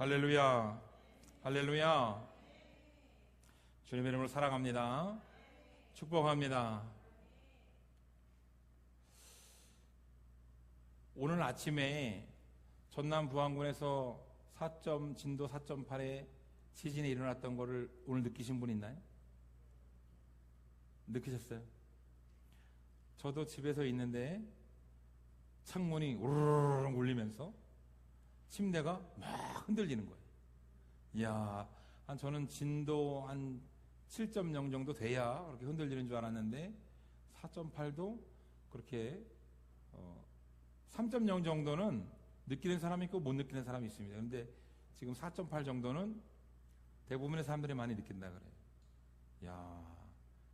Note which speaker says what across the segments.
Speaker 1: 할렐루야, 할렐루야. 주님의 이름으로 사랑합니다. 축복합니다. 오늘 아침에 전남 부안군에서 진도 4.8의 지진이 일어났던 것을 오늘 느끼신 분 있나요? 느끼셨어요? 저도 집에서 있는데 창문이 우르르 울리면서 침대가 막 흔들리는 거예요. 이야, 저는 진도 한 7.0 정도 돼야 그렇게 흔들리는 줄 알았는데 4.8도 그렇게 3.0 정도는 느끼는 사람이 있고 못 느끼는 사람이 있습니다. 그런데 지금 4.8 정도는 대부분의 사람들이 많이 느낀다 그래요. 이야,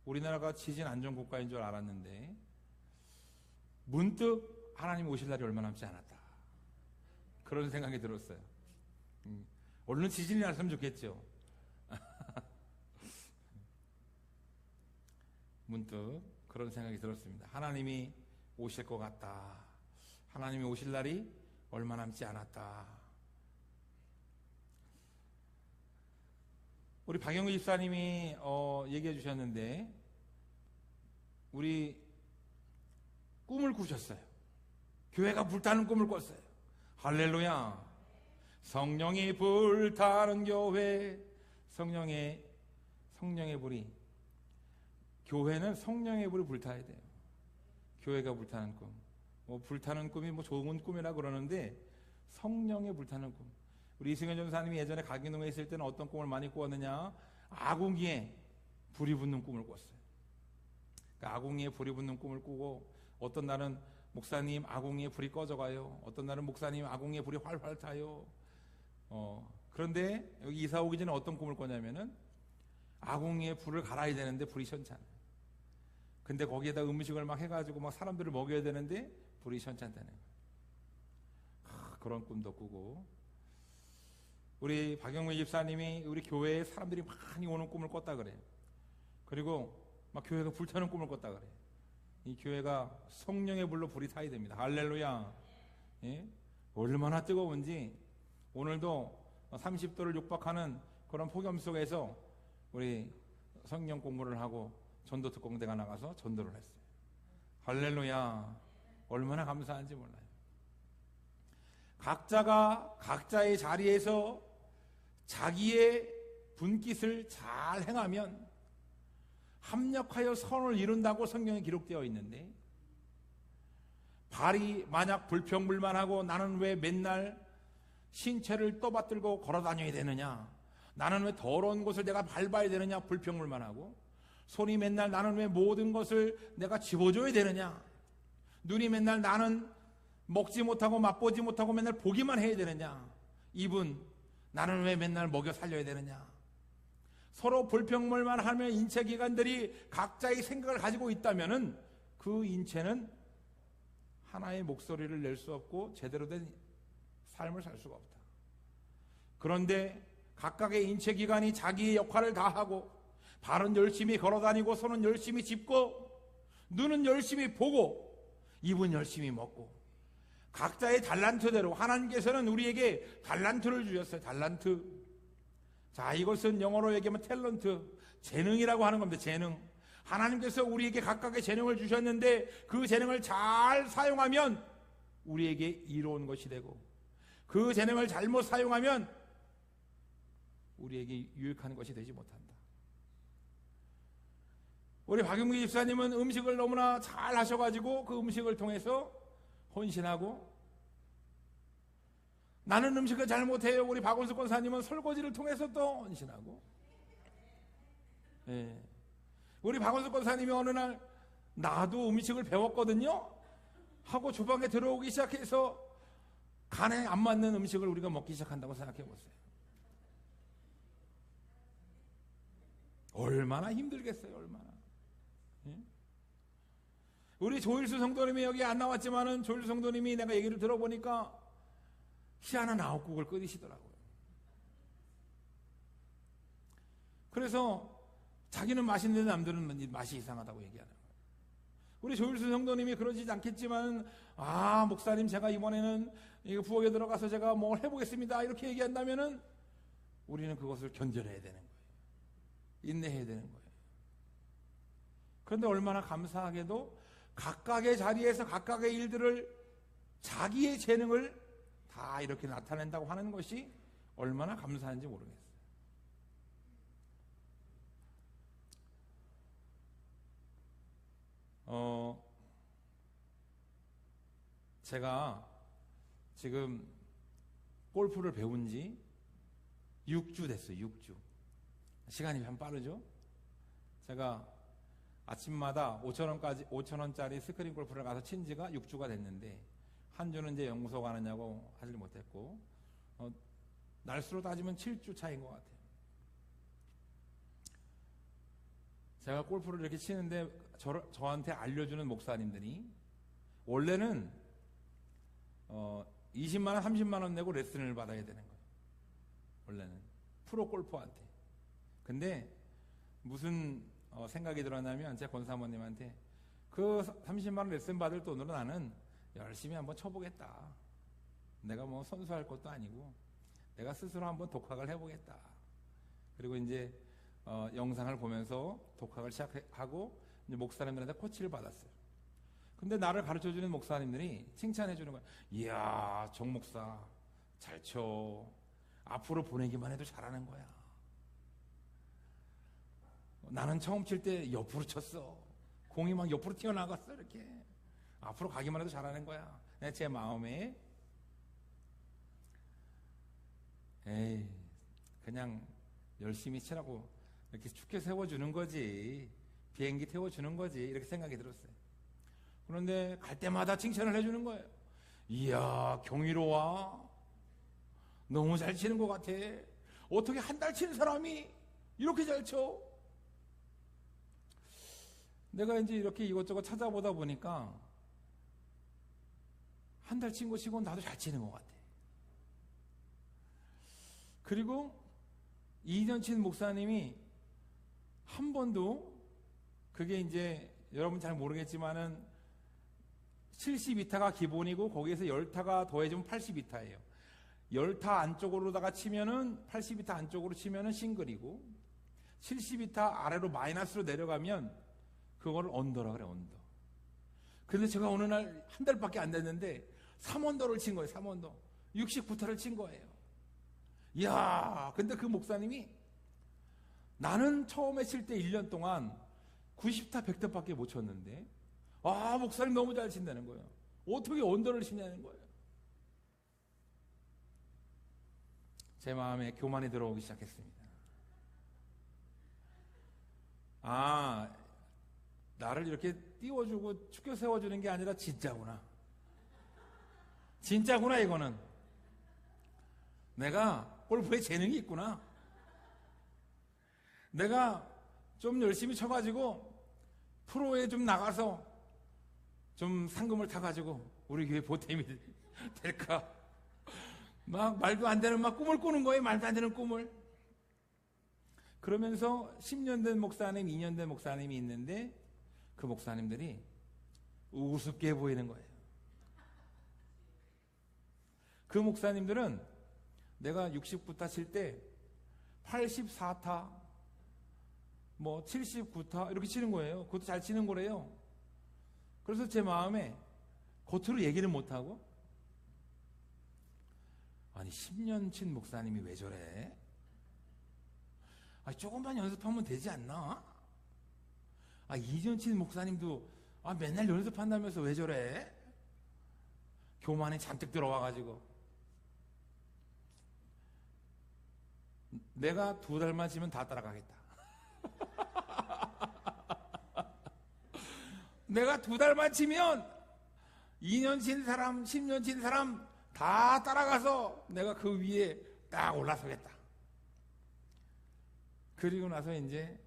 Speaker 1: 우리나라가 지진 안전 국가인 줄 알았는데 문득 하나님 오실 날이 얼마 남지 않았다, 그런 생각이 들었어요. 얼른 지진이 났으면 좋겠죠. 문득 그런 생각이 들었습니다. 하나님이 오실 것 같다. 하나님이 오실 날이 얼마 남지 않았다. 우리 박영우 집사님이 얘기해 주셨는데 우리 꿈을 꾸셨어요. 교회가 불타는 꿈을 꿨어요. 할렐루야. 성령이 불타는 교회. 성령의 불이, 교회는 성령의 불이 불타야 돼요. 교회가 불타는 꿈. 불타는 꿈이 좋은 꿈이라 그러는데 성령의 불타는 꿈. 우리 이승현 전사님이 예전에 가기농에 있을 때는 어떤 꿈을 많이 꾸었느냐? 아궁이에 불이 붙는 꿈을 꿨어요. 그러니까 아궁이에 불이 붙는 꿈을 꾸고, 어떤 날은 목사님 아궁이에 불이 꺼져가요. 어떤 날은 목사님 아궁이에 불이 활활 타요. 그런데 여기 이사 오기 전에 어떤 꿈을 꿨냐면은 아궁이에 불을 갈아야 되는데 불이 시원찮아요. 근데 거기에다 음식을 막 해가지고 막 사람들을 먹여야 되는데 불이 시원찮다는 거예요. 그런 꿈도 꾸고, 우리 박영무 집사님이 우리 교회에 사람들이 많이 오는 꿈을 꿨다 그래요. 그리고 막 교회가 불타는 꿈을 꿨다 그래요. 이 교회가 성령의 불로 불이 타야 됩니다. 할렐루야. 예? 얼마나 뜨거운지 오늘도 30도를 육박하는 그런 폭염 속에서 우리 성령 공부를 하고 전도 특공대가 나가서 전도를 했어요. 할렐루야. 얼마나 감사한지 몰라요. 각자가 각자의 자리에서 자기의 분깃을 잘 행하면 합력하여 선을 이룬다고 성경에 기록되어 있는데, 발이 만약 불평불만하고 나는 왜 맨날 신체를 떠받들고 걸어다녀야 되느냐, 나는 왜 더러운 곳을 내가 밟아야 되느냐 불평불만하고, 손이 맨날 나는 왜 모든 것을 내가 집어줘야 되느냐, 눈이 맨날 나는 먹지 못하고 맛보지 못하고 맨날 보기만 해야 되느냐, 입은 나는 왜 맨날 먹여 살려야 되느냐, 서로 불평물만 하며 인체기관들이 각자의 생각을 가지고 있다면은 그 인체는 하나의 목소리를 낼 수 없고 제대로 된 삶을 살 수가 없다. 그런데 각각의 인체기관이 자기의 역할을 다하고, 발은 열심히 걸어다니고 손은 열심히 짚고 눈은 열심히 보고 입은 열심히 먹고, 각자의 달란트대로 하나님께서는 우리에게 달란트를 주셨어요. 달란트. 자, 이것은 영어로 얘기하면 탤런트, 재능이라고 하는 겁니다. 재능. 하나님께서 우리에게 각각의 재능을 주셨는데 그 재능을 잘 사용하면 우리에게 이로운 것이 되고, 그 재능을 잘못 사용하면 우리에게 유익한 것이 되지 못한다. 우리 박영규 집사님은 음식을 너무나 잘 하셔가지고 그 음식을 통해서 헌신하고, 나는 음식을 잘 못해요. 우리 박원수 권사님은 설거지를 통해서 또 헌신하고, 예. 우리 박원수 권사님이 어느 날 나도 음식을 배웠거든요 하고 주방에 들어오기 시작해서 간에 안 맞는 음식을 우리가 먹기 시작한다고 생각해 보세요. 얼마나 힘들겠어요. 얼마나. 예? 우리 조일수 성도님이 여기 안 나왔지만은 조일수 성도님이 내가 얘기를 들어보니까 희한한 아홉국을 끓이시더라고요. 그래서 자기는 맛있는데 남들은 맛이 이상하다고 얘기하는 거예요. 우리 조일수 성도님이 그러지 않겠지만, 목사님 제가 이번에는 이거 부엌에 들어가서 제가 뭘 해보겠습니다 이렇게 얘기한다면은 우리는 그것을 견뎌내야 되는 거예요. 인내해야 되는 거예요. 그런데 얼마나 감사하게도 각각의 자리에서 각각의 일들을 자기의 재능을 다 이렇게 나타낸다고 하는 것이 얼마나 감사한지 모르겠어요. 제가 지금 골프를 배운 지 6주 됐어요. 6주. 시간이 참 빠르죠? 제가 아침마다 5,000원짜리 스크린 골프를 가서 친 지가 6주가 됐는데, 한 주는 이제 연구소 가느냐고 하질 못했고, 날수로 따지면 7주 차이인 것 같아요. 제가 골프를 이렇게 치는데 저한테 알려주는 목사님들이 원래는 20만 원, 30만 원 내고 레슨을 받아야 되는 거예요. 원래는 프로 골퍼한테. 근데 무슨 생각이 들었냐면, 제 권사모님한테 그 30만 원 레슨 받을 돈으로 나는 열심히 한번 쳐보겠다. 내가 뭐 선수할 것도 아니고 내가 스스로 한번 독학을 해보겠다. 그리고 이제 영상을 보면서 독학을 시작하고 이제 목사님들한테 코치를 받았어요. 근데 나를 가르쳐주는 목사님들이 칭찬해주는 거야. 이야, 정 목사 잘 쳐. 앞으로 보내기만 해도 잘하는 거야. 나는 처음 칠 때 옆으로 쳤어. 공이 막 옆으로 튀어나갔어. 이렇게 앞으로 가기만 해도 잘하는 거야. 제 마음에 그냥 열심히 치라고 이렇게 축게 세워주는 거지, 비행기 태워주는 거지, 이렇게 생각이 들었어요. 그런데 갈 때마다 칭찬을 해주는 거예요. 이야, 경이로워. 너무 잘 치는 것 같아. 어떻게 한 달 치는 사람이 이렇게 잘 쳐? 내가 이제 이렇게 이것저것 찾아보다 보니까 한 달 친 거 치고는 나도 잘 치는 것 같아. 그리고 2년 친 목사님이 한 번도, 그게 이제 여러분 잘 모르겠지만은 72타가 기본이고 거기에서 10타가 더해지면 82타예요. 10타 안쪽으로다가 치면은 82타 안쪽으로 치면은 싱글이고, 72타 아래로 마이너스로 내려가면 그거를 언더라 그래, 언더. 근데 제가 어느 날 한 달밖에 안 됐는데 3언더를 친 거예요. 3언더. 69타를 친 거예요. 이야, 근데 그 목사님이 나는 처음에 칠 때 1년 동안 90타 100타밖에 못 쳤는데, 목사님 너무 잘 친다는 거예요. 어떻게 언더를 치냐는 거예요. 제 마음에 교만이 들어오기 시작했습니다. 나를 이렇게 띄워주고 축켜 세워주는 게 아니라 진짜구나. 진짜구나, 이거는. 내가 골프에 재능이 있구나. 내가 좀 열심히 쳐가지고 프로에 좀 나가서 좀 상금을 타가지고 우리 교회 보탬이 될까. 막 말도 안 되는 막 꿈을 꾸는 거예요. 말도 안 되는 꿈을. 그러면서 10년 된 목사님, 2년 된 목사님이 있는데 그 목사님들이 우습게 보이는 거예요. 그 목사님들은 내가 69타 칠 때 84타, 뭐 79타 이렇게 치는 거예요. 그것도 잘 치는 거래요. 그래서 제 마음에 겉으로 얘기를 못하고, 아니 10년 친 목사님이 왜 저래? 조금만 연습하면 되지 않나? 2년 친 목사님도 맨날 연습한다면서 왜 저래? 교만이 잔뜩 들어와가지고 내가 2달만 치면 다 따라가겠다. 내가 2달만 치면 2년 친 사람, 10년 친 사람 다 따라가서 내가 그 위에 딱 올라서겠다. 그리고 나서 이제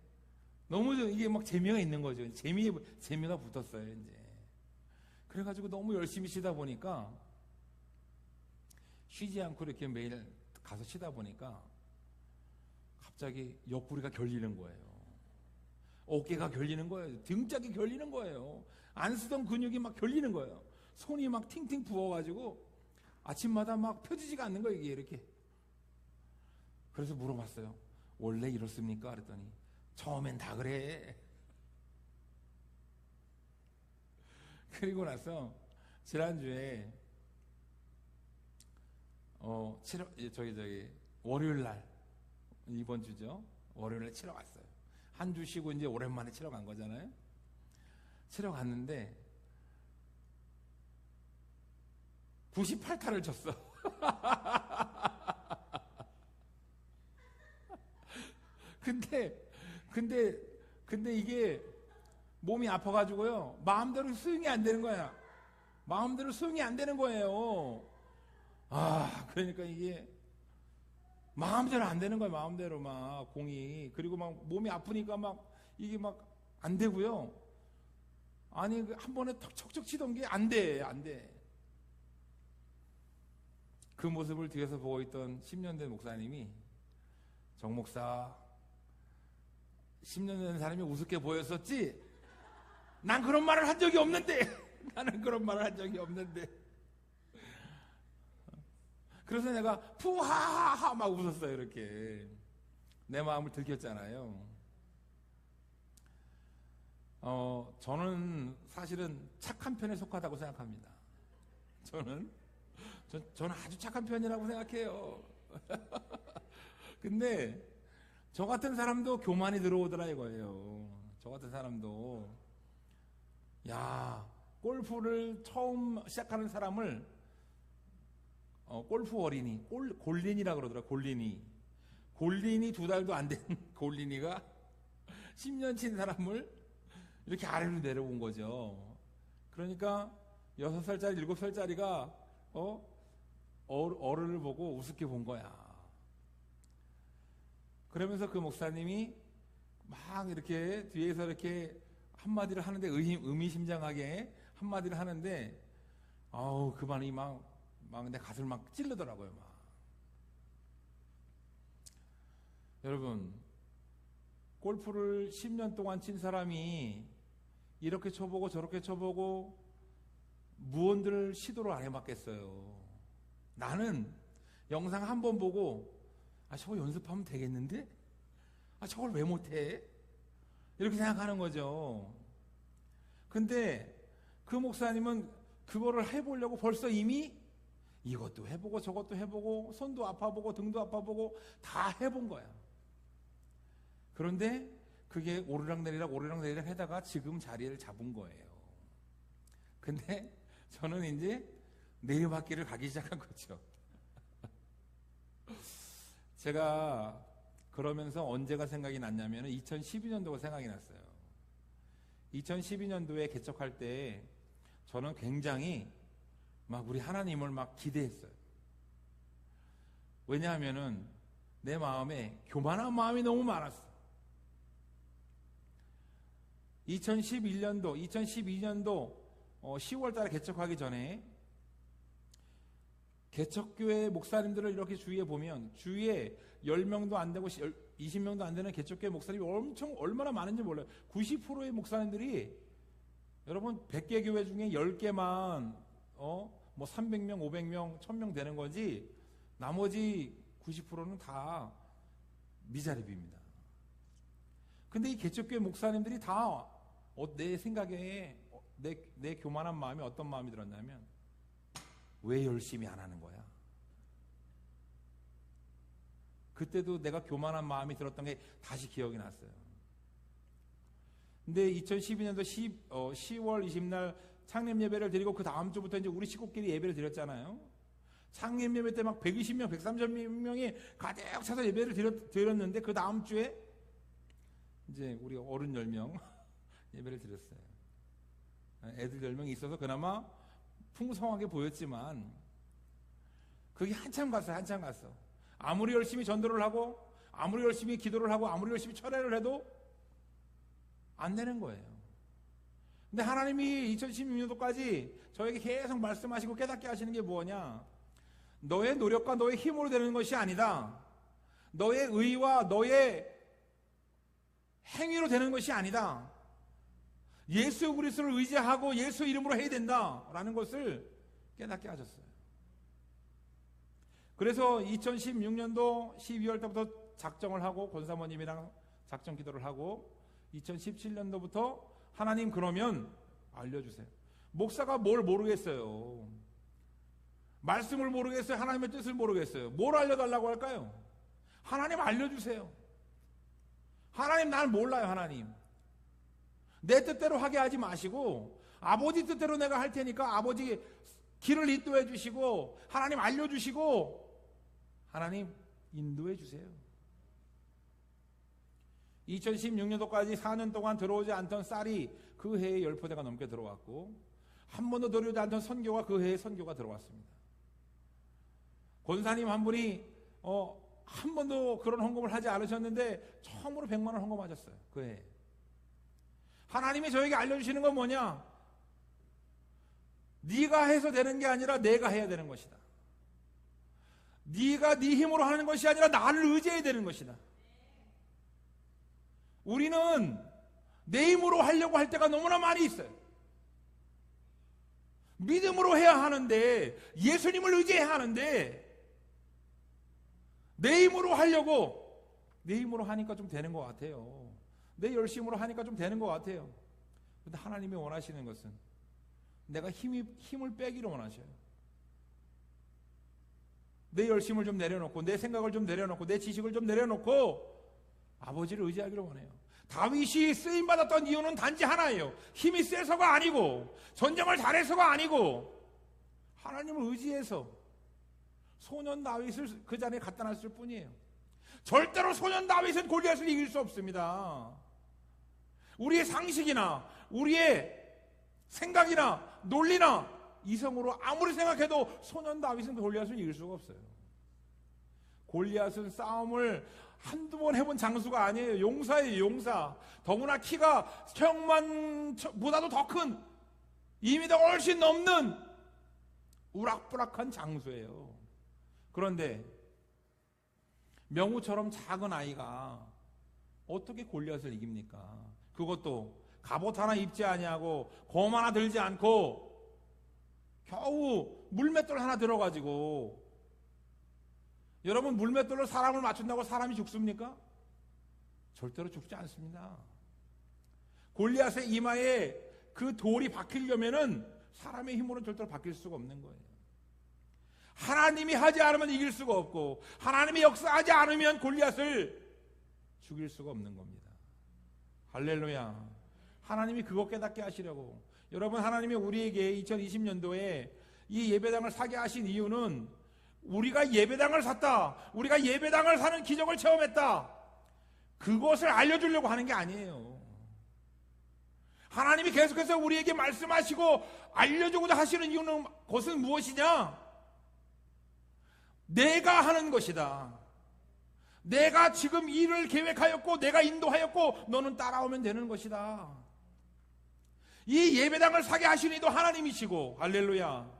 Speaker 1: 너무 이게 막 재미가 있는 거죠. 재미가 붙었어요, 이제. 그래가지고 너무 열심히 치다 보니까, 쉬지 않고 이렇게 매일 가서 치다 보니까 갑자기 옆구리가 결리는 거예요. 어깨가 결리는 거예요. 등짝이 결리는 거예요. 안 쓰던 근육이 막 결리는 거예요. 손이 막 팅팅 부어가지고 아침마다 막 펴지지가 않는 거예요, 이게 이렇게. 그래서 물어봤어요. 원래 이렇습니까? 그랬더니 처음엔 다 그래. 그리고 나서 지난주에 월요일 날, 이번 주죠. 월요일 날 치러 갔어요. 한 주 쉬고 이제 오랜만에 치러 간 거잖아요. 치러 갔는데 98타를 쳤어. 근데 이게 몸이 아파가지고요. 마음대로 스윙이 안 되는 거야. 마음대로 스윙이 안 되는 거예요. 그러니까 이게 마음대로 안 되는 거예요. 마음대로 막 공이. 그리고 막 몸이 아프니까 막 이게 막 안 되고요. 아니 한 번에 척척 치던 게 안 돼. 그 모습을 뒤에서 보고 있던 10년 된 목사님이, 정 목사 10년 된 사람이 우습게 보였었지? 난 그런 말을 한 적이 없는데. 나는 그런 말을 한 적이 없는데. 그래서 내가 푸하하하 막 웃었어요. 이렇게 내 마음을 들켰잖아요. 저는 사실은 착한 편에 속하다고 생각합니다. 저는 아주 착한 편이라고 생각해요. 근데 저 같은 사람도 교만이 들어오더라 이거예요. 저 같은 사람도, 야, 골프를 처음 시작하는 사람을 골프 어린이, 골린이라고 그러더라. 골린이 2달도 안 된 골린이가 10년 친 사람을 이렇게 아래로 내려온 거죠. 그러니까 6살짜리 7살짜리가 어른을 보고 우습게 본 거야. 그러면서 그 목사님이 막 이렇게 뒤에서 이렇게 한마디를 하는데, 의미심장하게 한마디를 하는데, 그 말이 막 내 가슴을 막 찔르더라고요. 막. 여러분, 골프를 10년 동안 친 사람이 이렇게 쳐보고 저렇게 쳐보고 무언들을 시도를 안 해봤겠어요. 나는 영상 한 번 보고 저거 연습하면 되겠는데? 저걸 왜 못해? 이렇게 생각하는 거죠. 근데 그 목사님은 그거를 해보려고 벌써 이미 이것도 해보고 저것도 해보고 손도 아파보고 등도 아파보고 다 해본 거야. 그런데 그게 오르락내리락 하다가 지금 자리를 잡은 거예요. 근데 저는 이제 내리막길을 가기 시작한 거죠. 제가 그러면서 언제가 생각이 났냐면 2012년도가 생각이 났어요. 2012년도에 개척할 때 저는 굉장히 막 우리 하나님을 막 기대했어요. 왜냐하면은 내 마음에 교만한 마음이 너무 많았어. 2012년도 10월 달에 개척하기 전에 개척교회 목사님들을 이렇게 주위에 보면 주위에 10명도 안 되고 20명도 안 되는 개척교회 목사님이 얼마나 많은지 몰라요. 90%의 목사님들이, 여러분 100개 교회 중에 10개만 300명, 500명, 1000명 되는 거지 나머지 90%는 다 미자립입니다. 근데 이 개척교회 목사님들이 다 내 생각에 내 교만한 마음이 어떤 마음이 들었냐면, 왜 열심히 안 하는 거야? 그때도 내가 교만한 마음이 들었던 게 다시 기억이 났어요. 근데 2012년도 10월 20날 창립 예배를 드리고 그 다음 주부터 이제 우리 식구끼리 예배를 드렸잖아요. 창립 예배 때 막 120명, 130명이 가득 차서 예배를 드렸는데 그 다음 주에 이제 우리 어른 10명 예배를 드렸어요. 애들 10명이 있어서 그나마 풍성하게 보였지만 그게 한참 갔어. 아무리 열심히 전도를 하고 아무리 열심히 기도를 하고 아무리 열심히 철회를 해도 안 되는 거예요. 근데 하나님이 2016년도까지 저에게 계속 말씀하시고 깨닫게 하시는 게 뭐냐? 너의 노력과 너의 힘으로 되는 것이 아니다. 너의 의와 너의 행위로 되는 것이 아니다. 예수 그리스도를 의지하고 예수 이름으로 해야 된다라는 것을 깨닫게 하셨어요. 그래서 2016년도 12월 때부터 작정을 하고 권사모님이랑 작정 기도를 하고 2017년도부터 하나님 그러면 알려주세요. 목사가 뭘 모르겠어요. 말씀을 모르겠어요. 하나님의 뜻을 모르겠어요. 뭘 알려달라고 할까요? 하나님 알려주세요. 하나님 날 몰라요. 하나님 내 뜻대로 하게 하지 마시고 아버지 뜻대로 내가 할 테니까 아버지 길을 인도해 주시고 하나님 알려주시고 하나님 인도해 주세요. 2016년도까지 4년 동안 들어오지 않던 쌀이 그 해에 10포대가 넘게 들어왔고 한 번도 들어오지 않던 선교가 그 해에 선교가 들어왔습니다. 권사님 한 분이 한 번도 그런 헌금을 하지 않으셨는데 처음으로 100만 원 헌금하셨어요. 그 해에. 하나님이 저에게 알려주시는 건 뭐냐? 네가 해서 되는 게 아니라 내가 해야 되는 것이다. 네가 네 힘으로 하는 것이 아니라 나를 의지해야 되는 것이다. 우리는 내 힘으로 하려고 할 때가 너무나 많이 있어요. 믿음으로 해야 하는데 예수님을 의지해야 하는데 내 힘으로 하려고 내 힘으로 하니까 좀 되는 것 같아요. 내 열심으로 하니까 좀 되는 것 같아요. 그런데 하나님이 원하시는 것은 내가 힘을 빼기를 원하셔요. 내 열심을 좀 내려놓고 내 생각을 좀 내려놓고 내 지식을 좀 내려놓고 아버지를 의지하기를 원해요. 다윗이 쓰임받았던 이유는 단지 하나예요. 힘이 세서가 아니고 전쟁을 잘해서가 아니고 하나님을 의지해서 소년 다윗을 그 자리에 갖다 놨을 뿐이에요. 절대로 소년 다윗은 골리앗을 이길 수 없습니다. 우리의 상식이나 우리의 생각이나 논리나 이성으로 아무리 생각해도 소년 다윗은 골리앗을 이길 수가 없어요. 골리앗은 싸움을 한두 번 해본 장수가 아니에요. 용사예요, 용사. 더구나 키가 형만보다도 더 큰 2m 훨씬 넘는 우락부락한 장수예요. 그런데 명우처럼 작은 아이가 어떻게 골리앗을 이깁니까? 그것도 갑옷 하나 입지 아니하고 검 하나 들지 않고 겨우 물맷돌 하나 들어가지고. 여러분, 물맷돌로 사람을 맞춘다고 사람이 죽습니까? 절대로 죽지 않습니다. 골리앗의 이마에 그 돌이 박히려면은 사람의 힘으로는 절대로 박힐 수가 없는 거예요. 하나님이 하지 않으면 이길 수가 없고 하나님이 역사하지 않으면 골리앗을 죽일 수가 없는 겁니다. 할렐루야. 하나님이 그거 깨닫게 하시려고. 여러분, 하나님이 우리에게 2020년도에 이 예배당을 사게 하신 이유는 우리가 예배당을 샀다, 우리가 예배당을 사는 기적을 체험했다, 그것을 알려주려고 하는 게 아니에요. 하나님이 계속해서 우리에게 말씀하시고 알려주고자 하시는 이유는 그것은 무엇이냐? 내가 하는 것이다. 내가 지금 일을 계획하였고 내가 인도하였고 너는 따라오면 되는 것이다. 이 예배당을 사게 하신 이도 하나님이시고, 할렐루야.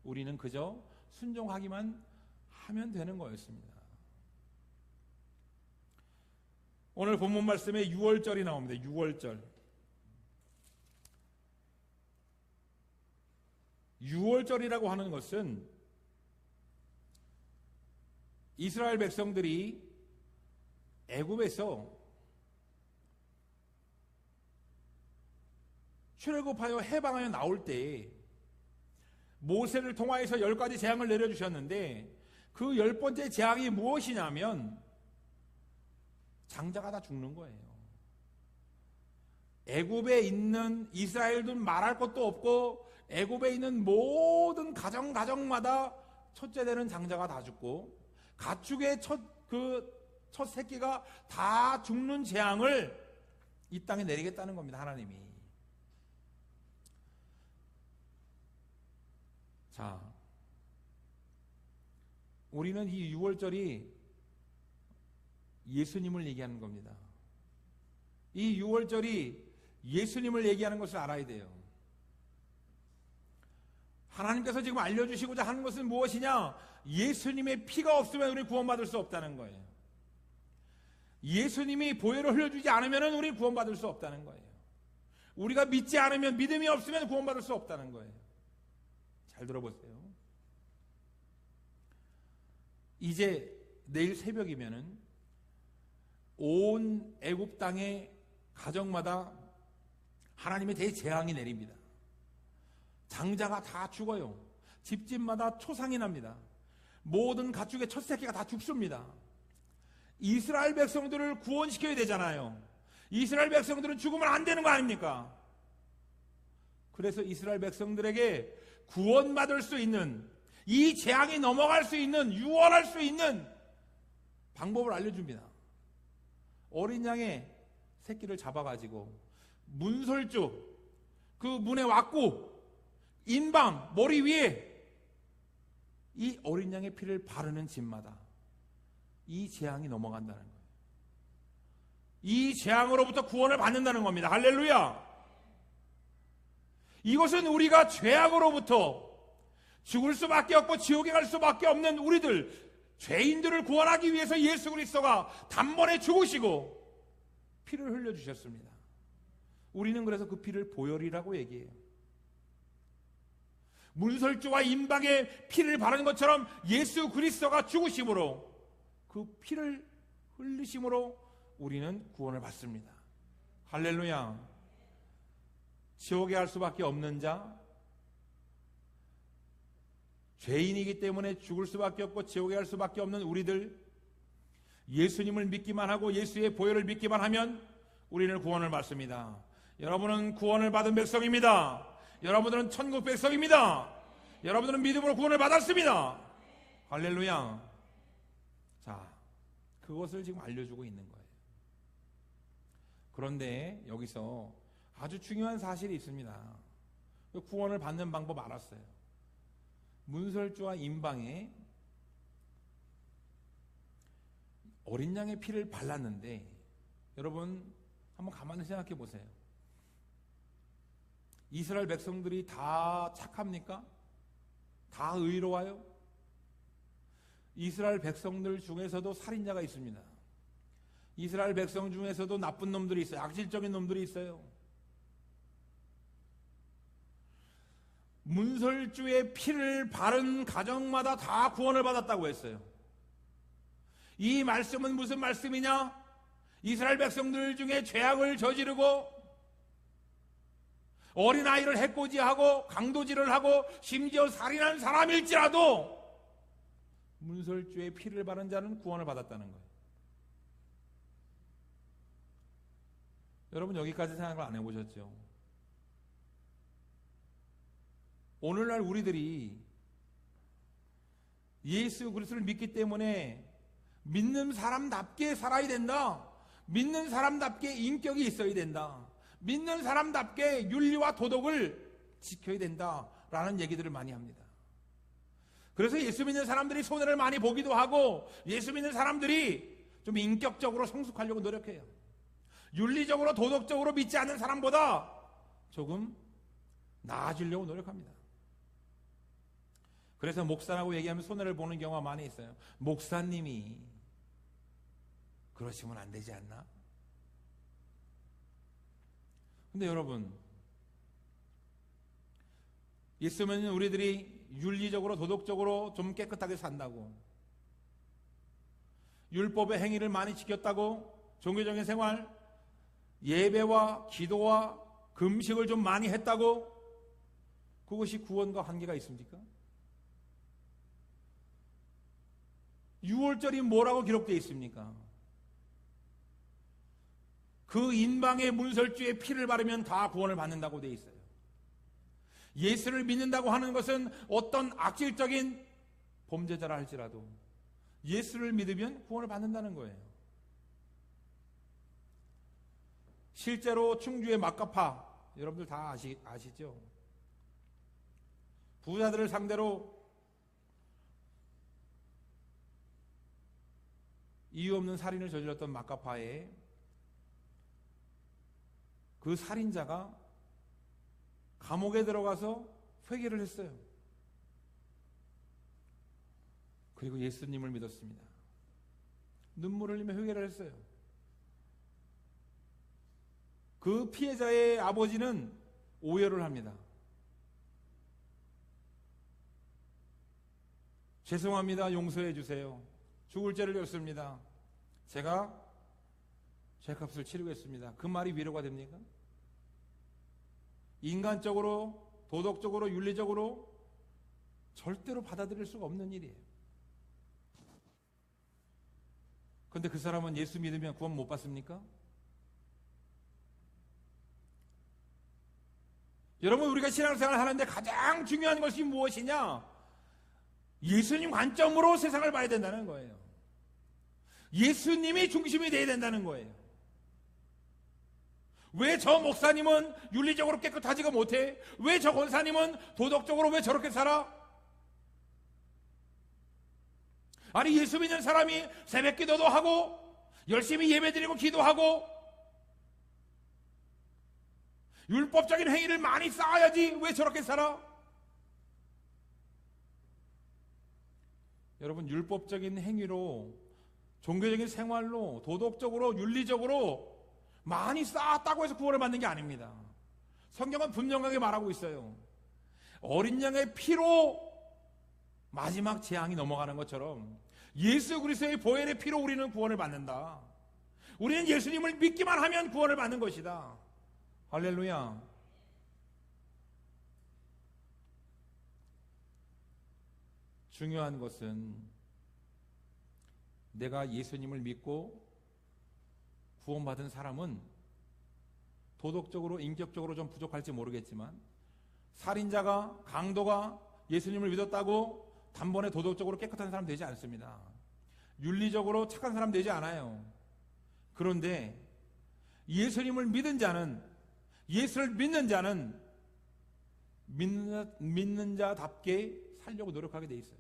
Speaker 1: 우리는 그저 순종하기만 하면 되는 거였습니다. 오늘 본문 말씀에 6월절이 나옵니다. 6월절. 6월절이라고 하는 것은 이스라엘 백성들이 애굽에서 출애굽하여 해방하여 나올 때 모세를 통하여서 10가지 재앙을 내려주셨는데 그 10번째 재앙이 무엇이냐면 장자가 다 죽는 거예요. 애굽에 있는 이스라엘들은 말할 것도 없고 애굽에 있는 모든 가정마다 첫째 되는 장자가 다 죽고 가축의 첫 새끼가 다 죽는 재앙을 이 땅에 내리겠다는 겁니다. 하나님이. 자, 우리는 이 6월절이 예수님을 얘기하는 겁니다. 이 6월절이 예수님을 얘기하는 것을 알아야 돼요. 하나님께서 지금 알려주시고자 하는 것은 무엇이냐? 예수님의 피가 없으면 우리 구원받을 수 없다는 거예요. 예수님이 보혈을 흘려주지 않으면 우리 구원받을 수 없다는 거예요. 우리가 믿지 않으면, 믿음이 없으면 구원받을 수 없다는 거예요. 잘 들어보세요. 이제 내일 새벽이면은 온 애굽 땅의 가정마다 하나님의 대재앙이 내립니다. 장자가 다 죽어요. 집집마다 초상이 납니다. 모든 가축의 첫 새끼가 다 죽습니다. 이스라엘 백성들을 구원시켜야 되잖아요. 이스라엘 백성들은 죽으면 안 되는 거 아닙니까? 그래서 이스라엘 백성들에게 구원받을 수 있는, 이 재앙이 넘어갈 수 있는, 유언할 수 있는 방법을 알려줍니다. 어린 양의 새끼를 잡아가지고 문설주 그 문에 왔고 인방 머리 위에 이 어린 양의 피를 바르는 집마다 이 재앙이 넘어간다는 거예요. 이 재앙으로부터 구원을 받는다는 겁니다. 할렐루야. 이것은 우리가 죄악으로부터 죽을 수밖에 없고 지옥에 갈 수밖에 없는 우리들, 죄인들을 구원하기 위해서 예수 그리스도가 단번에 죽으시고 피를 흘려주셨습니다. 우리는 그래서 그 피를 보혈이라고 얘기해요. 문설주와 임박에 피를 바르는 것처럼 예수 그리스도가 죽으심으로, 그 피를 흘리심으로 우리는 구원을 받습니다. 할렐루야. 지옥에 갈 수밖에 없는 자, 죄인이기 때문에 죽을 수밖에 없고 지옥에 갈 수밖에 없는 우리들, 예수님을 믿기만 하고 예수의 보혈을 믿기만 하면 우리는 구원을 받습니다. 여러분은 구원을 받은 백성입니다. 여러분들은 천국 백성입니다. 여러분들은 믿음으로 구원을 받았습니다. 할렐루야. 자, 그것을 지금 알려주고 있는 거예요. 그런데 여기서 아주 중요한 사실이 있습니다. 구원을 받는 방법 알았어요. 문설주와 임방에 어린 양의 피를 발랐는데, 여러분 한번 가만히 생각해 보세요. 이스라엘 백성들이 다 착합니까? 다 의로워요? 이스라엘 백성들 중에서도 살인자가 있습니다. 이스라엘 백성 중에서도 나쁜 놈들이 있어요. 악질적인 놈들이 있어요. 문설주의 피를 바른 가정마다 다 구원을 받았다고 했어요. 이 말씀은 무슨 말씀이냐? 이스라엘 백성들 중에 죄악을 저지르고 어린아이를 해코지하고 강도질을 하고 심지어 살인한 사람일지라도 문설주의 피를 바른 자는 구원을 받았다는 거예요. 여러분 여기까지 생각을 안 해보셨죠? 오늘날 우리들이 예수 그리스도를 믿기 때문에 믿는 사람답게 살아야 된다. 믿는 사람답게 인격이 있어야 된다. 믿는 사람답게 윤리와 도덕을 지켜야 된다라는 얘기들을 많이 합니다. 그래서 예수 믿는 사람들이 손해를 많이 보기도 하고, 예수 믿는 사람들이 좀 인격적으로 성숙하려고 노력해요. 윤리적으로 도덕적으로 믿지 않는 사람보다 조금 나아지려고 노력합니다. 그래서 목사라고 얘기하면 손해를 보는 경우가 많이 있어요. 목사님이 그러시면 안 되지 않나? 근데 여러분, 예수 믿는 우리들이 윤리적으로 도덕적으로 좀 깨끗하게 산다고, 율법의 행위를 많이 지켰다고, 종교적인 생활, 예배와 기도와 금식을 좀 많이 했다고 그것이 구원과 관계가 있습니까? 6월절이 뭐라고 기록되어 있습니까? 그 인방의 문설주의 피를 바르면 다 구원을 받는다고 되어 있어요. 예수를 믿는다고 하는 것은 어떤 악질적인 범죄자라 할지라도 예수를 믿으면 구원을 받는다는 거예요. 실제로 충주의 막가파, 여러분들 다 아시죠? 부자들을 상대로 이유 없는 살인을 저질렀던 막가파에 그 살인자가 감옥에 들어가서 회개를 했어요. 그리고 예수님을 믿었습니다. 눈물 흘리며 회개를 했어요. 그 피해자의 아버지는 오열을 합니다. 죄송합니다. 용서해 주세요. 죽을 죄를 졌습니다. 제가 죄값을 치르겠습니다. 그 말이 위로가 됩니까? 인간적으로, 도덕적으로, 윤리적으로 절대로 받아들일 수가 없는 일이에요. 그런데 그 사람은 예수 믿으면 구원 못 받습니까? 여러분, 우리가 신앙생활을 하는데 가장 중요한 것이 무엇이냐? 예수님 관점으로 세상을 봐야 된다는 거예요. 예수님이 중심이 되어야 된다는 거예요. 왜 저 목사님은 윤리적으로 깨끗하지가 못해? 왜 저 권사님은 도덕적으로 왜 저렇게 살아? 아니, 예수 믿는 사람이 새벽 기도도 하고 열심히 예배드리고 기도하고 율법적인 행위를 많이 쌓아야지 왜 저렇게 살아? 여러분, 율법적인 행위로, 종교적인 생활로, 도덕적으로, 윤리적으로 많이 쌓았다고 해서 구원을 받는 게 아닙니다. 성경은 분명하게 말하고 있어요. 어린 양의 피로 마지막 재앙이 넘어가는 것처럼 예수 그리스도의 보혈의 피로 우리는 구원을 받는다. 우리는 예수님을 믿기만 하면 구원을 받는 것이다. 할렐루야. 중요한 것은 내가 예수님을 믿고 구원받은 사람은 도덕적으로, 인격적으로 좀 부족할지 모르겠지만 살인자가, 강도가 예수님을 믿었다고 단번에 도덕적으로 깨끗한 사람 되지 않습니다. 윤리적으로 착한 사람 되지 않아요. 그런데 예수님을 믿은 자는, 예수를 믿는 자는 믿는 자답게 살려고 노력하게 돼 있어요.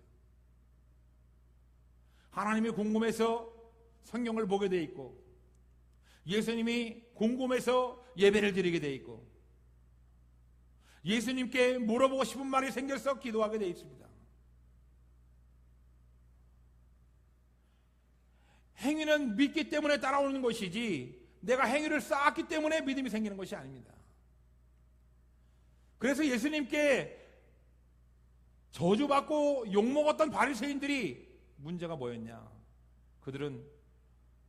Speaker 1: 하나님이 궁금해서 성경을 보게 돼 있고, 예수님이 궁금해서 예배를 드리게 돼 있고, 예수님께 물어보고 싶은 말이 생겨서 기도하게 돼 있습니다. 행위는 믿기 때문에 따라오는 것이지 내가 행위를 쌓았기 때문에 믿음이 생기는 것이 아닙니다. 그래서 예수님께 저주받고 욕먹었던 바리새인들이 문제가 뭐였냐? 그들은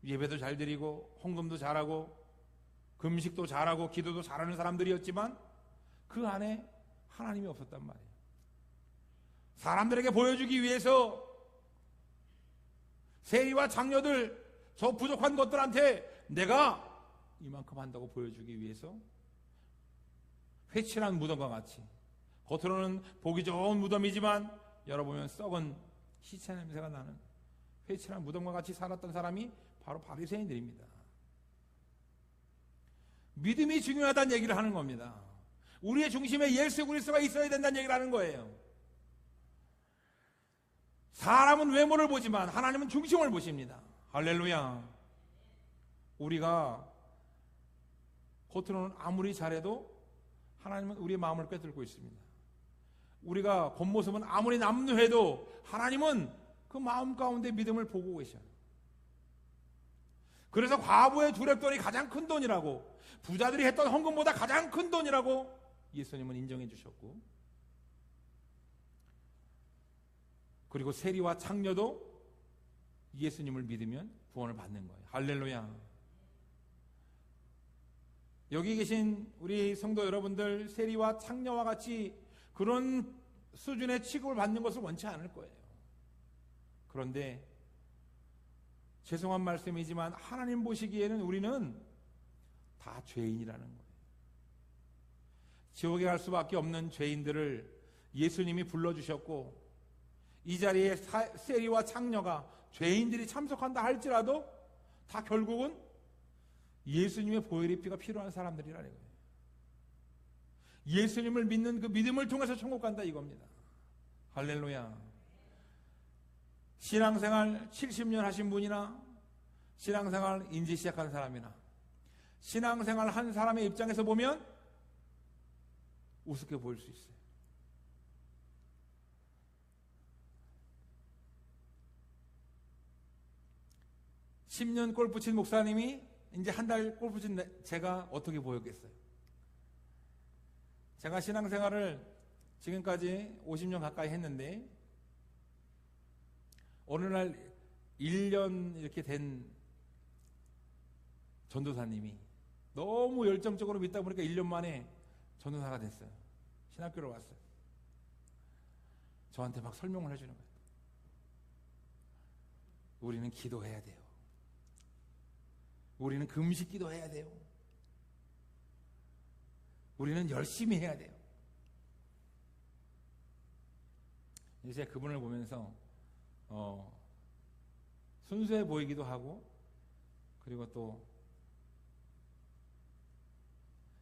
Speaker 1: 예배도 잘 드리고 헌금도 잘하고 금식도 잘하고 기도도 잘하는 사람들이었지만 그 안에 하나님이 없었단 말이에요. 사람들에게 보여주기 위해서 세리와 장녀들, 저 부족한 것들한테 내가 이만큼 한다고 보여주기 위해서 회칠한 무덤과 같이, 겉으로는 보기 좋은 무덤이지만 열어보면 썩은 시체 냄새가 나는 회칠한 무덤과 같이 살았던 사람이 바로 바리새인들입니다. 믿음이 중요하다는 얘기를 하는 겁니다. 우리의 중심에 예수 그리스도가 있어야 된다는 얘기를 하는 거예요. 사람은 외모를 보지만 하나님은 중심을 보십니다. 할렐루야. 우리가 겉으로는 아무리 잘해도 하나님은 우리의 마음을 꿰뚫고 있습니다. 우리가 겉모습은 아무리 남루해도 하나님은 그 마음 가운데 믿음을 보고 계셔요. 그래서 과부의 두렙돈이 가장 큰 돈이라고, 부자들이 했던 헌금보다 가장 큰 돈이라고 예수님은 인정해 주셨고, 그리고 세리와 창녀도 예수님을 믿으면 구원을 받는 거예요. 할렐루야. 여기 계신 우리 성도 여러분들, 세리와 창녀와 같이 그런 수준의 취급을 받는 것을 원치 않을 거예요. 그런데 죄송한 말씀이지만 하나님 보시기에는 우리는 다 죄인이라는 거예요. 지옥에 갈 수밖에 없는 죄인들을 예수님이 불러주셨고, 이 자리에 세리와 창녀가 죄인들이 참석한다 할지라도 다 결국은 예수님의 보혈의 피가 필요한 사람들이라는 거예요. 예수님을 믿는 그 믿음을 통해서 천국 간다 이겁니다. 할렐루야. 신앙생활 70년 하신 분이나 신앙생활 인지 시작한 사람이나 신앙생활 한 사람의 입장에서 보면 우습게 보일 수 있어요. 10년 골프 친 목사님이 이제 한 달 골프 친 제가 어떻게 보였겠어요? 제가 신앙생활을 지금까지 50년 가까이 했는데 어느 날 1년 이렇게 된 전도사님이 너무 열정적으로 믿다 보니까 1년 만에 전도사가 됐어요. 신학교로 왔어요. 저한테 막 설명을 해주는 거예요. 우리는 기도해야 돼요. 우리는 금식 기도해야 돼요. 우리는 열심히 해야 돼요. 이제 그분을 보면서 순수해 보이기도 하고, 그리고 또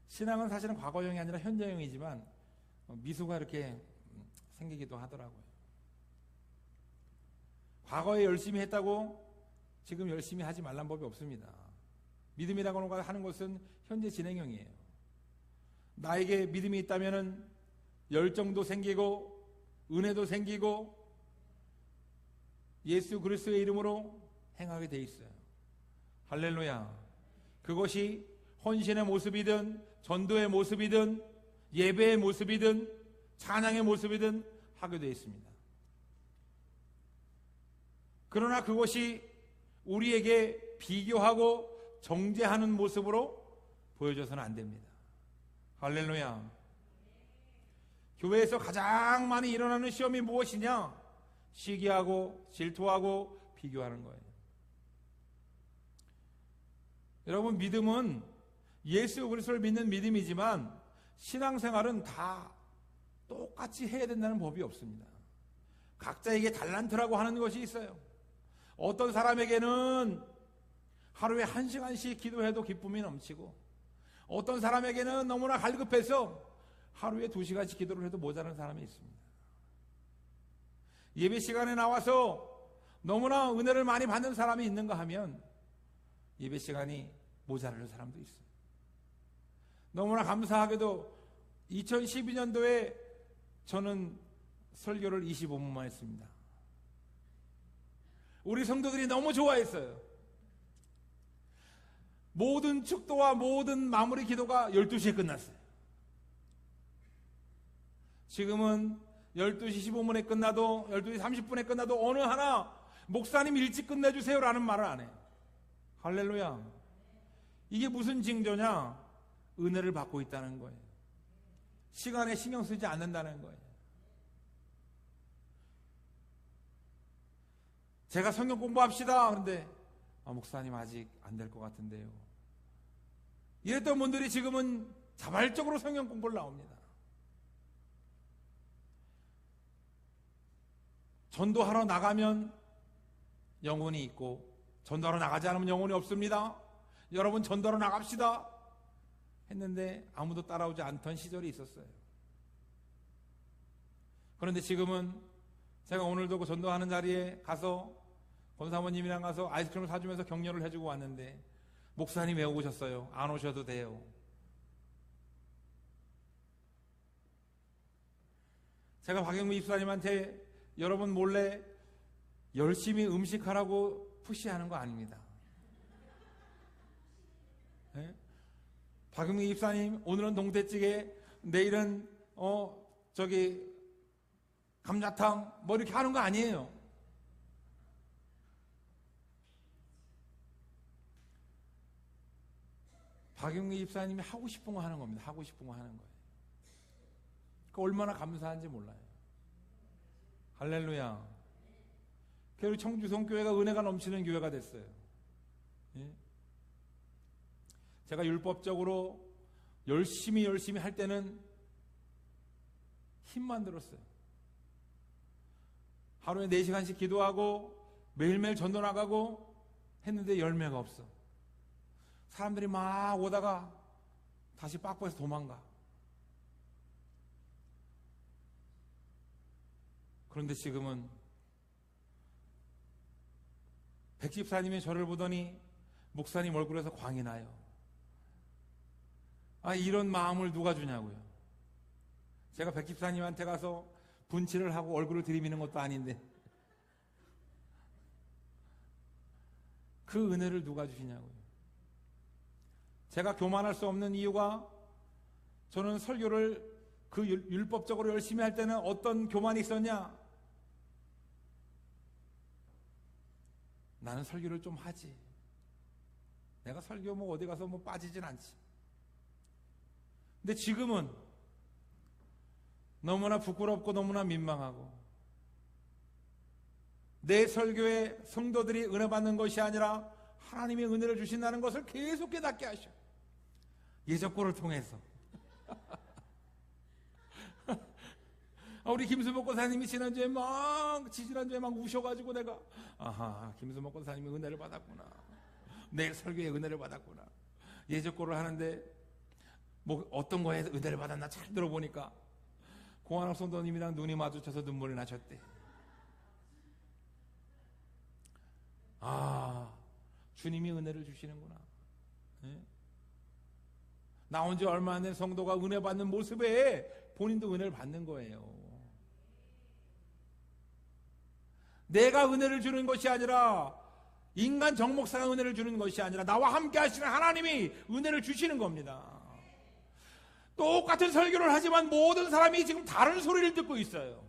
Speaker 1: 신앙은 사실은 과거형이 아니라 현재형이지만 미소가 이렇게 생기기도 하더라고요. 과거에 열심히 했다고 지금 열심히 하지 말란 법이 없습니다. 믿음이라고 하는 것은 현재 진행형이에요. 나에게 믿음이 있다면 열정도 생기고 은혜도 생기고 예수 그리스도의 이름으로 행하게 돼 있어요. 할렐루야. 그것이 헌신의 모습이든 전도의 모습이든 예배의 모습이든 찬양의 모습이든 하게 돼 있습니다. 그러나 그것이 우리에게 비교하고 정죄하는 모습으로 보여져서는 안 됩니다. 할렐루야. 교회에서 가장 많이 일어나는 시험이 무엇이냐? 시기하고 질투하고 비교하는 거예요. 여러분, 믿음은 예수 그리스도를 믿는 믿음이지만 신앙생활은 다 똑같이 해야 된다는 법이 없습니다. 각자에게 달란트라고 하는 것이 있어요. 어떤 사람에게는 하루에 1시간씩 기도해도 기쁨이 넘치고, 어떤 사람에게는 너무나 갈급해서 하루에 2시간씩 기도를 해도 모자란 사람이 있습니다. 예배 시간에 나와서 너무나 은혜를 많이 받는 사람이 있는가 하면 예배 시간이 모자라는 사람도 있어요. 너무나 감사하게도 2012년도에 저는 설교를 25분만 했습니다. 우리 성도들이 너무 좋아했어요. 모든 축도와 모든 마무리 기도가 12시에 끝났어요. 지금은 12시 15분에 끝나도 12시 30분에 끝나도 어느 하나 목사님 일찍 끝내주세요라는 말을 안 해요. 할렐루야. 이게 무슨 징조냐? 은혜를 받고 있다는 거예요. 시간에 신경 쓰지 않는다는 거예요. 제가 성경 공부합시다. 그런데 목사님 아직 안 될 것 같은데요. 이랬던 분들이 지금은 자발적으로 성경 공부를 나옵니다. 전도하러 나가면 영혼이 있고 전도하러 나가지 않으면 영혼이 없습니다. 여러분 전도하러 나갑시다 했는데 아무도 따라오지 않던 시절이 있었어요. 그런데 지금은 제가 오늘도 그 전도하는 자리에 가서 권사모님이랑 가서 아이스크림을 사주면서 격려를 해주고 왔는데, 목사님 왜 오셨어요? 안 오셔도 돼요. 제가 박영미 입사님한테 여러분 몰래 열심히 음식하라고 푸시하는 거 아닙니다. 네? 박영미 입사님 오늘은 동태찌개, 내일은 감자탕 뭐 이렇게 하는 거 아니에요. 박영미 입사님이 하고 싶은 거 하는 겁니다. 하고 싶은 거 하는 거예요. 그 얼마나 감사한지 몰라요. 할렐루야. 그리고 청주성교회가 은혜가 넘치는 교회가 됐어요. 예? 제가 율법적으로 열심히 할 때는 힘만 들었어요. 하루에 4시간씩 기도하고 매일매일 전도 나가고 했는데 열매가 없어. 사람들이 막 오다가 다시 빡빡해서 도망가. 그런데 지금은 백집사님이 저를 보더니 목사님 얼굴에서 광이 나요. 이런 마음을 누가 주냐고요. 제가 백집사님한테 가서 분칠을 하고 얼굴을 들이미는 것도 아닌데 그 은혜를 누가 주시냐고요. 제가 교만할 수 없는 이유가, 저는 설교를 그 율법적으로 열심히 할 때는 어떤 교만이 있었냐? 나는 설교를 좀 하지. 내가 설교 뭐 어디 가서 뭐 빠지진 않지. 근데 지금은 너무나 부끄럽고 너무나 민망하고, 내 설교에 성도들이 은혜 받는 것이 아니라 하나님의 은혜를 주신다는 것을 계속 깨닫게 하셔. 예적고를 통해서. 우리 김수목 권사님이 지난주에 막 우셔가지고 내가, 아하, 김수목 권사님이 은혜를 받았구나. 내 설교에 은혜를 받았구나. 예적고를 하는데 뭐 어떤 거에 은혜를 받았나 잘 들어보니까 고한옥 성도님이랑 눈이 마주쳐서 눈물이 나셨대. 아, 주님이 은혜를 주시는구나. 네? 나온 지 얼마 안 된 성도가 은혜 받는 모습에 본인도 은혜를 받는 거예요. 내가 은혜를 주는 것이 아니라, 인간 정목사가 은혜를 주는 것이 아니라 나와 함께 하시는 하나님이 은혜를 주시는 겁니다. 똑같은 설교를 하지만 모든 사람이 지금 다른 소리를 듣고 있어요.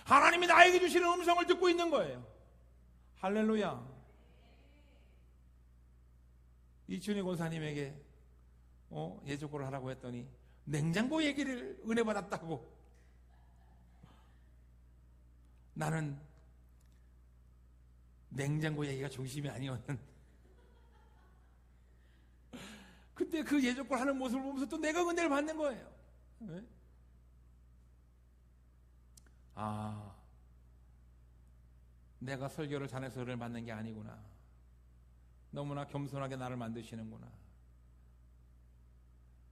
Speaker 1: 하나님이 나에게 주시는 음성을 듣고 있는 거예요. 할렐루야. 이춘희 권사님에게 예적고를 하라고 했더니 냉장고 얘기를 은혜 받았다고. 나는 냉장고 얘기가 중심이 아니었는. 그때 그 예적고를 하는 모습을 보면서 또 내가 은혜를 받는 거예요. 네? 아, 내가 설교를 잘해서 은혜를 받는 게 아니구나. 너무나 겸손하게 나를 만드시는구나.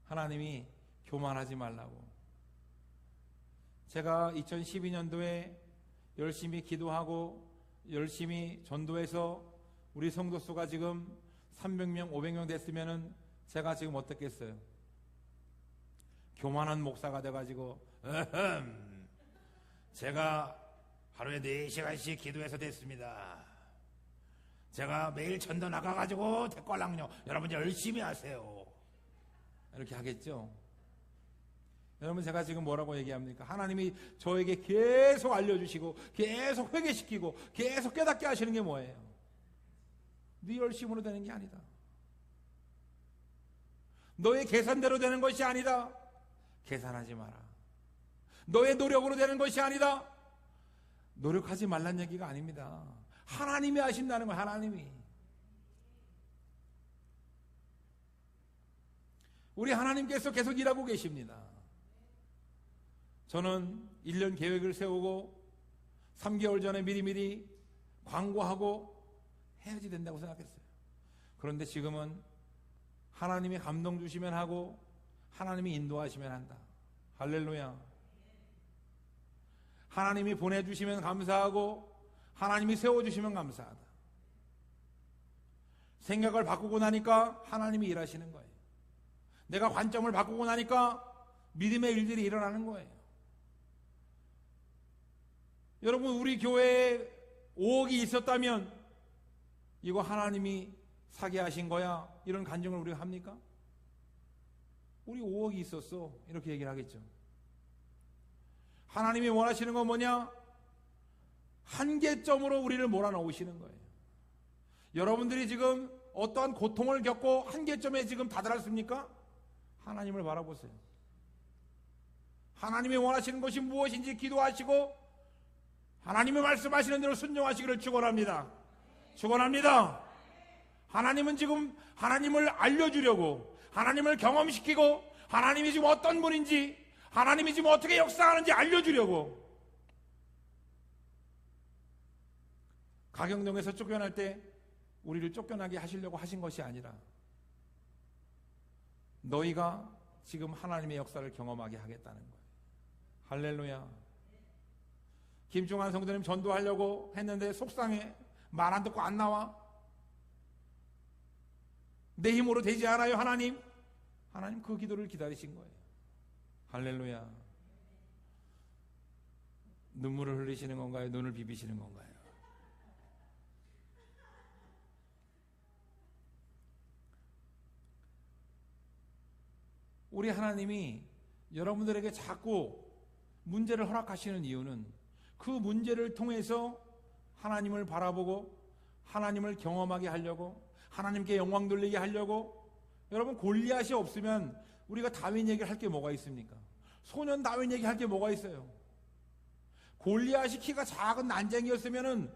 Speaker 1: 하나님이 교만하지 말라고. 제가 2012년도에 열심히 기도하고 열심히 전도해서 우리 성도 수가 지금 300명, 500명 됐으면은 제가 지금 어떻겠어요? 교만한 목사가 돼가지고 제가 하루에 4시간씩 기도해서 됐습니다. 제가 매일 전도 나가가지고 대관랑요. 여러분 열심히 하세요. 이렇게 하겠죠? 여러분, 제가 지금 뭐라고 얘기합니까? 하나님이 저에게 계속 알려주시고 계속 회개시키고 계속 깨닫게 하시는 게 뭐예요? 네 열심으로 되는 게 아니다. 너의 계산대로 되는 것이 아니다. 계산하지 마라. 너의 노력으로 되는 것이 아니다. 노력하지 말란 얘기가 아닙니다. 하나님이 하신다는 거예요. 하나님이. 우리 하나님께서 계속 일하고 계십니다. 저는 1년 계획을 세우고 3개월 전에 미리미리 광고하고 해야지 된다고 생각했어요. 그런데 지금은 하나님이 감동 주시면 하고 하나님이 인도하시면 한다. 할렐루야. 하나님이 보내주시면 감사하고 하나님이 세워주시면 감사하다. 생각을 바꾸고 나니까 하나님이 일하시는 거예요. 내가 관점을 바꾸고 나니까 믿음의 일들이 일어나는 거예요. 여러분, 우리 교회에 5억이 있었다면 이거 하나님이 사게 하신 거야, 이런 간증을 우리가 합니까? 우리 5억이 있었어, 이렇게 얘기를 하겠죠. 하나님이 원하시는 건 뭐냐? 한계점으로 우리를 몰아넣으시는 거예요. 여러분들이 지금 어떠한 고통을 겪고 한계점에 지금 다다랐습니까? 하나님을 바라보세요. 하나님이 원하시는 것이 무엇인지 기도하시고 하나님의 말씀하시는 대로 순종하시기를 축원합니다. 축원합니다. 하나님은 지금 하나님을 알려주려고, 하나님을 경험시키고, 하나님이 지금 어떤 분인지, 하나님이 지금 어떻게 역사하는지 알려주려고. 가경동에서 쫓겨날 때 우리를 쫓겨나게 하시려고 하신 것이 아니라 너희가 지금 하나님의 역사를 경험하게 하겠다는 거예요. 할렐루야. 김중환 성도님 전도하려고 했는데 속상해. 말 안 듣고 안 나와. 내 힘으로 되지 않아요, 하나님. 하나님 그 기도를 기다리신 거예요. 할렐루야. 눈물을 흘리시는 건가요? 눈을 비비시는 건가요? 우리 하나님이 여러분들에게 자꾸 문제를 허락하시는 이유는 그 문제를 통해서 하나님을 바라보고 하나님을 경험하게 하려고, 하나님께 영광 돌리게 하려고. 여러분, 골리앗이 없으면 우리가 다윗 얘기를 할 게 뭐가 있습니까? 소년 다윗 얘기할 게 뭐가 있어요? 골리앗이 키가 작은 난쟁이였으면은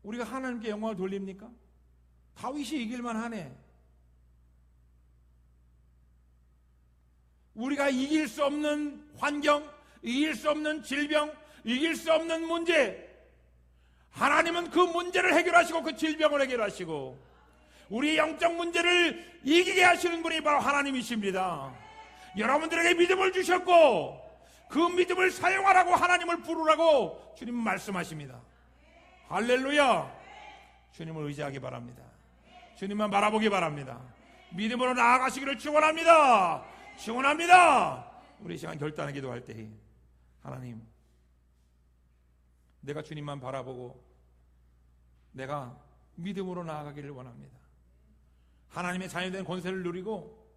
Speaker 1: 우리가 하나님께 영광을 돌립니까? 다윗이 이길만 하네. 우리가 이길 수 없는 환경, 이길 수 없는 질병, 이길 수 없는 문제, 하나님은 그 문제를 해결하시고 그 질병을 해결하시고 우리의 영적 문제를 이기게 하시는 분이 바로 하나님이십니다. 여러분들에게 믿음을 주셨고 그 믿음을 사용하라고, 하나님을 부르라고 주님은 말씀하십니다. 할렐루야. 주님을 의지하기 바랍니다. 주님만 바라보기 바랍니다. 믿음으로 나아가시기를 축원합니다. 축원합니다. 우리 이 시간 결단의 기도할 때, 하나님, 내가 주님만 바라보고 내가 믿음으로 나아가기를 원합니다. 하나님의 자녀된 권세를 누리고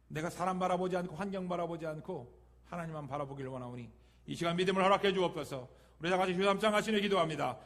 Speaker 1: 내가 사람 바라보지 않고 환경 바라보지 않고 하나님만 바라보기를 원하오니 이 시간 믿음을 허락해 주옵소서. 우리 다 같이 주삼장 하시며 기도합니다.